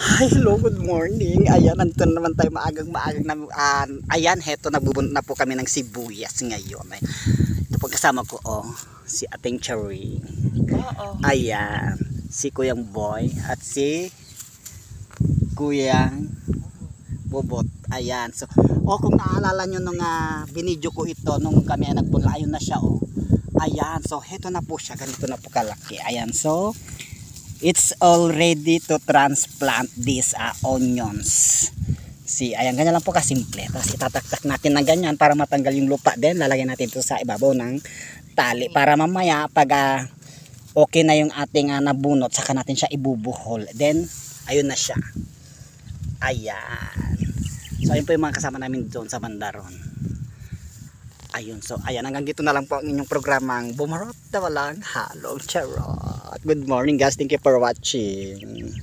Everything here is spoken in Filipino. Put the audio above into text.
Hello, good morning. Ayan, nandito na naman tayo maagang-maagang na, ayan, heto, nagbubunot na po kami ng sibuyas ngayon. Ay, ito po kasama ko, si Ating Cherry. Oo. Ayan, si Kuyang Boy at si Kuyang Bobot. Ayan, so, kung naalala nyo nung binidyo ko ito, nung kami nagpunla, ayun na siya, Ayan, so, heto na po siya, ganito na po kalaki. Ayan, so, it's all ready to transplant these onions. Ayan, ganyan lang po kasimple. Tapos itataktak natin na ganyan para matanggal yung lupa din. Lalagyan natin ito sa ibabaw ng tali para mamaya pag okay na yung ating nabunot, saka natin siya ibubuhol. Then, ayun na siya. Ayan. So, ayun po yung mga kasama namin doon sa bandaron. Ayun, so ayan, hanggang dito na lang po ang inyong programang Bumarot na Walang Halong Charot. Good morning guys, thank you for watching.